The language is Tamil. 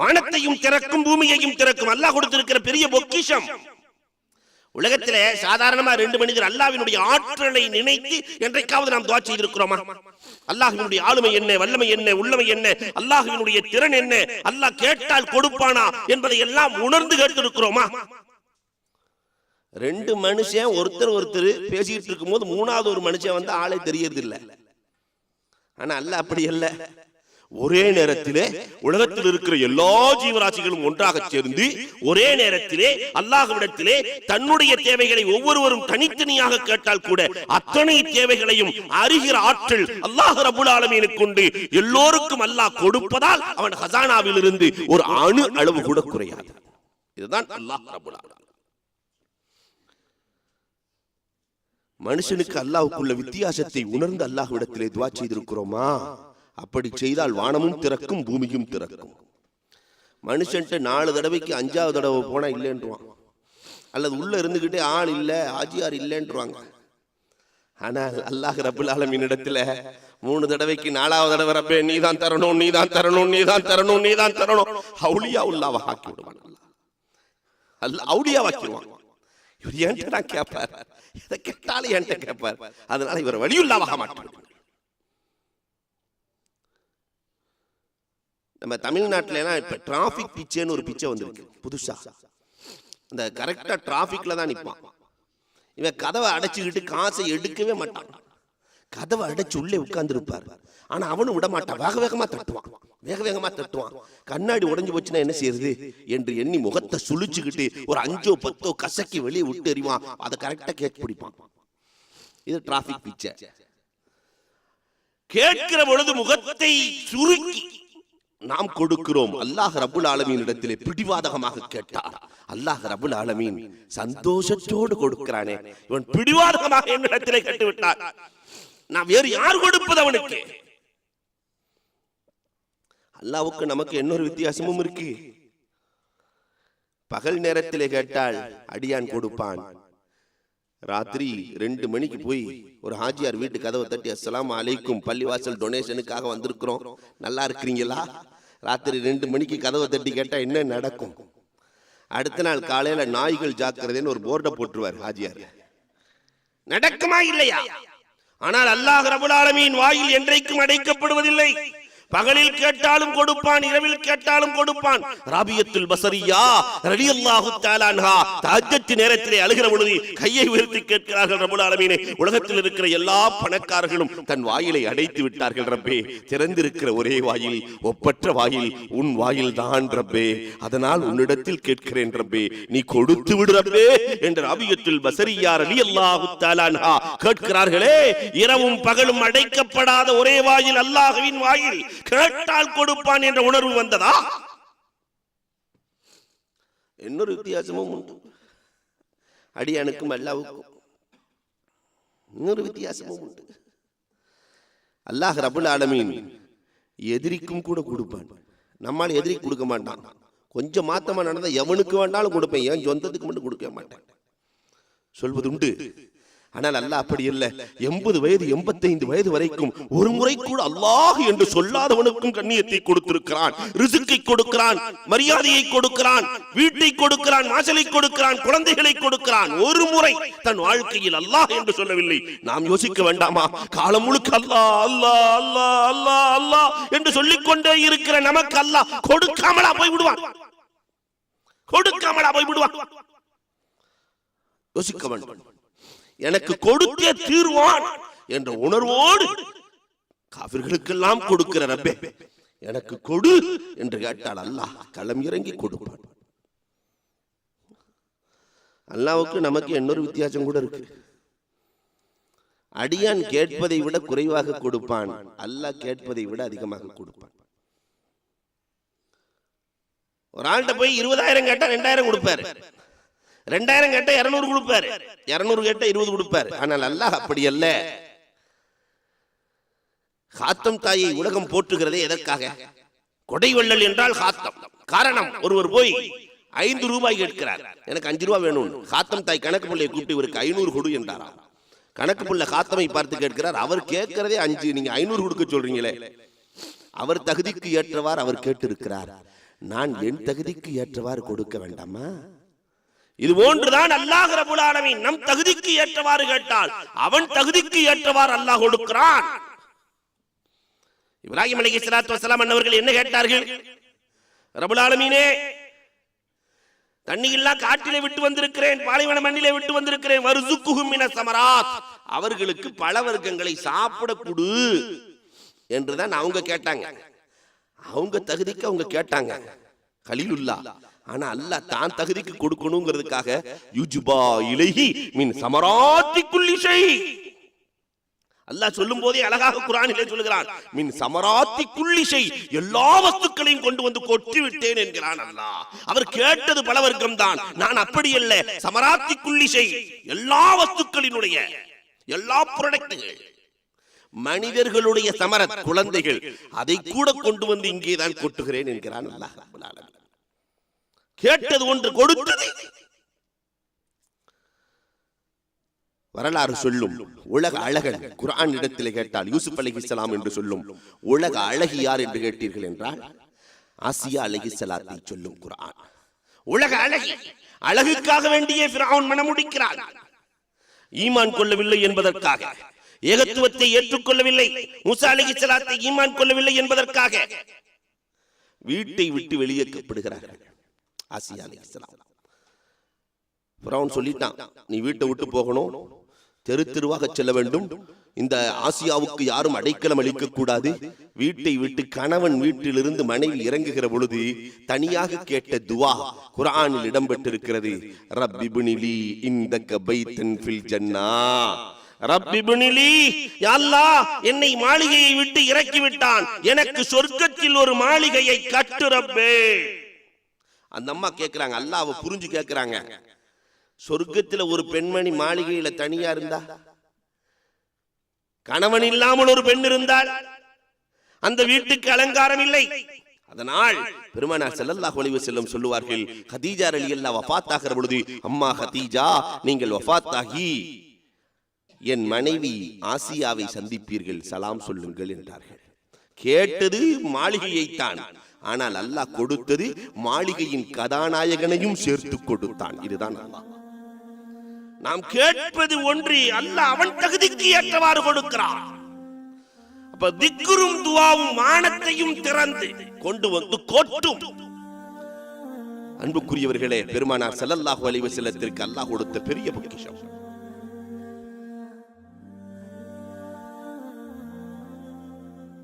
வானத்தையும் திறக்கும் பூமியையும் திறக்கும் அல்லாஹ் கொடுத்திருக்கிற பெரிய பொக்கிஷம். உலகத்திலே சாதாரணமா ரெண்டு மனிதர் அல்லாஹ்வினுடைய ஆற்றலை நினைத்து என்றைக்காவது நாம் துஆ செய்திருக்கிறோமா? அல்லாஹ்வினுடைய ஆளுமை என்ன, வல்லமை என்ன, உள்ளமை என்ன, அல்லாஹ்வினுடைய திறன் என்ன, அல்லாஹ் கேட்டால் கொடுப்பானா என்பதை எல்லாம் உணர்ந்து கேட்டிருக்கிறோமா? ரெண்டு மனுஷன் ஒருத்தர் பேசிட்டு இருக்கும் போது மூணாவது ஒரு மனுஷன் வந்து ஆளே தெரியறது இல்லை. ஆனா அல்லாஹ் அப்படி அல்ல. ஒரே நேரத்திலே உலகத்தில் இருக்கிற எல்லா ஜீவராசிகளும் ஒன்றாக சேர்ந்து ஒரே நேரத்திலே அல்லாஹ்விடத்திலே தன்னுடைய தேவைகளை ஒவ்வொருவரும் தனித்தனியாக கேட்டால் கூட அத்தனை தேவைகளையும் அறிகிற ஆற்றல் அல்லாஹ் ரப்பல் ஆலமீனுக்கு உண்டு. எல்லோருக்கும் அல்லாஹ் கொடுப்பதால் அவன் ஹஸானாவில் இருந்து ஒரு அணு அளவு கூட குறையாது. இதுதான் அல்லாஹ் ரப்பல் ஆலமீன். மனுஷனுக்கு அல்லாஹ்வுக்குள்ள வித்தியாசத்தை உணர்ந்து அல்லாஹ்விடத்திலே துஆ செய்திருக்கிறோமா? அப்படி செய்தால் வானமும் திறக்கும் பூமியும் திறக்கும். மனுஷன்ட்ட 4 தடவைக்கு 5வது தடவை போனா இல்லைன்றான், அல்லது உள்ள இருந்துகிட்டே ஆள் இல்லை ஆஜியார் இல்லைன்றாங்க. ஆனால் அல்லாஹ் ரப்பல் ஆலமீன் இடத்துல 3 தடவைக்கு 4வது தடவை ரப்பே நீதான் தரணும், நீதான் தரணும், நீதான் தரணும், நீதான் தரணும். அவுலியா உல்லாஹ் ஆக்கி விடுவான். அல்லாஹ் அவுலியா ஆக்கிடுவான். இவர் என்கிட்ட நான் கேட்பார், எதை கேட்டாலும் என்கிட்ட கேட்பார். அதனால இவர் வலியுல்லாஹ் மாட்டார். நம்ம தமிழ்நாட்டில இப்ப டிராபிக் பிச்சைன்னு ஒரு பிச்சை வந்திருக்கு புதுசா. இந்த கரெக்டா டிராபிக்ல தான் நிற்பான். இவன் கதவை அடைச்சுக்கிட்டு காசை எடுக்கவே மாட்டான். கதவை அடைச்சு உள்ளே உட்கார்ந்து இருப்பார். ஆனா அவனும் விட மாட்டான். வேக வேகமா தட்டுவான். கண்ணாடி உடைஞ்சு போச்சுன்னா என்ன செய்யறது என்று எண்ணி முகத்தை சுழிச்சுக்கிட்டு ஒரு 5ஓ 10ஓ கசக்கி வெளியே விட்டு எறிவான். அதை கரெக்டா கேட்க பிடிப்பான். இது டிராபிக் பிச்சை. கேட்கிற பொழுது முகத்தை சுருக்கி நாம் கொடுக்கிறோம். அல்லாஹ் ரப்பல் ஆலமீன் இடத்திலே பிடிவாதகமாக கேட்டார். அல்லாஹ் ரப்பல் ஆலமீன் சந்தோஷத்தோடு கொடுக்கிறானே. இவன் பிடிவாதகமாக என்னிடத்திலே கேட்டு விட்டார், நான் வேறு யார் கொடுப்பது அவனுக்கு? அல்லாஹ்வுக்கு நமக்கு இன்னொரு வித்தியாசமும் இருக்கு. பகல் நேரத்திலே கேட்டால் அடியான் கொடுப்பான். ராத்திரி 2 மணிக்கு போய் ஒரு ஹாஜியார் வீட்டு கதவை தட்டி அஸ்ஸலாமு அலைக்கும் பள்ளிவாசல் டொனேஷனுக்காக வந்திருக்கிறோம், நல்லா இருக்கிறீங்களா? ராத்திரி 2 மணிக்கு கதவை தட்டி கேட்டா என்ன நடக்கும்? அடுத்த நாள் காலையில நாய்கள் ஜாக்கிரதைன்னு ஒரு போர்டை போட்டுருவார் ஹாஜியார். நடக்குமா இல்லையா? ஆனால் அல்லாஹ் ரப்பல் ஆலமீன் வாயில் என்றைக்கும் அடைக்கப்படுவதில்லை. பகலில் கேட்டாலும் கொடுப்பான், இரவில் கேட்டாலும் கொடுப்பான். ராபியத்துல் பஸரியா ரலியல்லாஹு தஆலா அன்ஹா தஹஜ்ஜத் நேரத்திலே அழுகிற பொழுது கையை உயர்த்தி கேட்கிறார்கள், ரப்பல் ஆலமீனே, உலகத்தில் இருக்கிற எல்லா பணக்காரர்களும் தன் வாயிலை அடைத்து விட்டார்கள் ரப்பே, திறந்திருக்கிற ஒரே வாயில், ஒப்பற்ற வாயில் உன் வாயில் தான் ரப்பே, அதனால் உன்னிடத்தில் கேட்கிறேன் ரப்பே, நீ கொடுத்து விடு ரப்பே என்று ராபியத்துல் பஸரியா ரலியல்லாஹு தஆலா அன்ஹா கேட்கிறார்களே. இரவும் பகலும் அடைக்கப்படாத ஒரே வாயில் அல்லாஹ்வின் வாயில், கேட்டால் கொடுப்பான் என்ற உணர்வு வந்ததா? இன்னொரு வித்தியாசமும் உண்டு. அடியானுக்கும் அல்லாஹ்வுக்கும் இன்னொரு வித்தியாசமும் உண்டு. அல்லாஹ் ரப்பல் ஆலமீன் எதிரிக்கும் கூட கொடுப்பான். நம்மால் எதிரி கொடுக்க மாட்டான். கொஞ்சம் மாத்தமா நடந்தா எவனுக்கு வேண்டாலும் கொடுப்பேன், ஏன் சொந்தத்துக்கு மட்டும் கொடுக்க மாட்டேன் சொல்வது உண்டு. ஆனால் அல்லாஹ் அப்படி இல்லை. 80 வயது 85 வயது வரைக்கும் ஒரு முறை கூட அல்லாஹ் என்று சொல்லாதவனுக்கும் கண்ணியத்தை கொடுத்திருக்கிறான், ரிஸ்கை கொடுக்கிறான், மரியாதையை கொடுக்கிறான், வீட்டை கொடுக்கிறான், வாசலை கொடுக்கிறான், குழந்தைகளை கொடுக்கிறான். ஒரு முறை தன் வாழ்க்கையில் அல்லாஹ் என்று சொல்லவில்லை. நாம் யோசிக்க வேண்டாமா? காலம் முழுக்க அல்லாஹ் அல்லாஹ் அல்லாஹ் அல்லாஹ் அல்லாஹ் என்று சொல்லிக்கொண்டே இருக்கிற நமக்கு அல்லாஹ் கொடுக்காமலா போய் விடுவான்? யோசிக்க வேண்டும். எனக்கு கொடுத்தே தீர்வான் என்ற உணர்வோடு காபிர்களுக்கெல்லாம் கொடுக்கிற ரப்பே, எனக்கு கொடு என்று கேட்டால் அல்லாஹ் களம் இறங்கி கொடுப்பான். அல்லாஹ்வுக்கு நமக்கு இன்னொரு வித்தியாசம் கூட இருக்கு. அடியான் கேட்பதை விட குறைவாக கொடுப்பான், அல்லாஹ் கேட்பதை விட அதிகமாக கொடுப்பான். ஒரு ஆள்கிட்ட போய் 20,000 கேட்டா 2,000 கொடுப்பாரு, 2,000 கேட்டா 200 கொடுப்பாரு, 200 கேட்டா 20 கொடுப்பாரு. ஆனால் அல்லாஹ் அப்படி அல்ல. காத்தம் தாயை உலகம் போற்றுகிறதே எதற்காக? கொடை வள்ளல் என்றால் காத்தம். காரணம், ஒருவர் போய் 5 ரூபாய் கேட்கிறார், எனக்கு 5 ரூபாய் வேணும். காத்தம் தாய் கணக்கு பிள்ளையை கூப்பிட்டு இவருக்கு 500 கொடு என்றாராம். கணக்கு பிள்ளை காத்தமை பார்த்து கேட்கிறார், அவர் கேட்கிறதே 5, நீங்க 500 கொடுக்க சொல்றீங்களே. அவர் தகுதிக்கு ஏற்றவார் அவர் கேட்டிருக்கிறார். நான் என் தகுதிக்கு ஏற்றவாறு கொடுக்க வேண்டாமா? இது போன்றுதான் அல்லாஹ் ரப்பல் ஆலமீன் நம் தகுதிக்கு ஏற்றவாறு கேட்டால் அவன் தகுதிக்கு ஏற்றவாறு அல்லாஹ் கொடுக்கிறான். இப்ராஹிம் அலைஹிஸ்ஸலாத்து வஸலாம் அன்னவர்கள் என்ன கேட்டார்கள்? ரப்பல் ஆலமீனே, தண்ணி இல்லா காட்டிலே விட்டு வந்திருக்கிறேன், பாலைவன மண்ணிலே விட்டு வந்திருக்கிறேன், வர்சுக்குஹும் மினஸ் ஸமராத், அவர்களுக்கு பழ வர்க்கங்களை சாப்பிட கொடு என்றுதான் அவங்க கேட்டாங்க. அவங்க தகுதிக்கு அவங்க கேட்டாங்க கலீலுல்லாஹ். ஆனா அல்லாஹ் தான் தகுதிக்கு கொடுக்கணுங்கிறதுக்காக யுஜ்பா இலைஹி மின் ஸமராத்தி குல்லி ஷை, அல்லாஹ் சொல்லும் போதே அழகாக குர்ஆனிலே சொல்கிறான், மின் ஸமராத்தி குல்லி ஷை, எல்லா வஸ்துக்களையும் கொண்டு வந்து கொட்டி விட்டேன் என்கிறான் அல்லாஹ். அவர் கேட்டது பல வர்க்கம் தான், நான் அப்படி அல்ல, ஸமராத்தி குல்லி ஷை, எல்லா வஸ்துக்களினுடைய எல்லா ப்ராடக்ட்கள், மனிதர்களுடைய சமரத் குழந்தைகள், அதை கூட கொண்டு வந்து இங்கே தான் கொட்டுகிறேன் என்கிறான் அல்லாஹ் ரப்பல் ஆலமீன். கேட்டது ஒன்று, கொடுத்தது. வரலாறு சொல்லும் உலக அழகன் குர்ஆன் இடத்திலே கேட்டால் யூசுப் அலைஹிஸ்ஸலாம் என்று சொல்லும். உலக அழகி யார் என்று கேட்டீர்கள் என்றால் ஆசியா அலைஹிஸ்ஸலாத்தை சொல்லும் குர்ஆன். உலக அழகி, அழகுக்காக வேண்டிய ஃபிரௌன் மனமுடிக்கிறான். ஈமான் கொள்ளவில்லை என்பதற்காக, ஏகத்துவத்தை ஏற்றுக்கொள்ளவில்லை, மூசா அலைஹிஸ்ஸலாத்தை ஈமான் கொள்ளவில்லை என்பதற்காக வீட்டை விட்டு வெளியேற்றப்படுகிறார்கள். ஆசியா அலைஹிஸ்ஸலாம், ஃபிரௌன் சொல்லிட்டான், நீ வீட்டை விட்டு போகணும், தெரு தெருவாக செல்ல வேண்டும், இந்த ஆசியாவுக்கு யாரும் அடைக்கலம் அளிக்க கூடாது. வீட்டை விட்டு கணவன் வீட்டிலிருந்து மனைவி இறங்குகிற பொழுது தனியாக கேட்ட துவா குர்ஆனில் இடம்பெற்றிருக்கிறது. ரப்பிப்னிலி இந்தக பைத்தன் ஃபில் ஜன்னா, ரப்பிப்னிலி, யா அல்லாஹ் என்னை மாளிகையை விட்டு இறக்கி விட்டான், எனக்கு சொர்க்கத்தில் ஒரு மாளிகையை கட்டு ரப்பே. அந்த அம்மா கேட்கிறாங்க, அல்லாஹ்வை புரிஞ்சு கேட்கிறாங்க, சொர்க்கத்தில் ஒரு பெண்மணி மாளிகையில தனியா இருந்தா, கணவன் இல்லாமல் ஒரு பெண் இருந்தால் அந்த வீட்டுக்கு அலங்காரம் இல்லை. அதனால் பெருமானார் ஸல்லல்லாஹு அலைஹி வஸல்லம் சொல்லுவார்கள், கதீஜா ரலியல்லாஹு வஃபாத் ஆகிற பொழுது, அம்மா கதீஜா, நீங்கள் வஃபாத் ஆகி என் மனைவி ஆசியாவை சந்திப்பீர்கள், சலாம் சொல்லுங்கள் என்றார்கள். கேட்டது மாளிகையைத்தான், ஆனால் அல்லாஹ் கொடுத்தது மாளிகையின் கதாநாயகனையும் சேர்த்து கொடுத்தான். இதுதான் அல்லாஹ். நாம் கேட்பது ஒன்று, அல்லாஹ் அவன் தகுதிக்கு ஏற்றவாறு கொடுக்கிறான். அப்ப திக்ரும் துஆவும் வானத்தையும் திறந்து கொண்டு வந்து கொட்டும். அன்புக்குரியவர்களே, பெருமானார் ஸல்லல்லாஹு அலைஹி வஸல்லத்திற்கு அல்லாஹ் கொடுத்த பெரிய பொக்கிஷம்.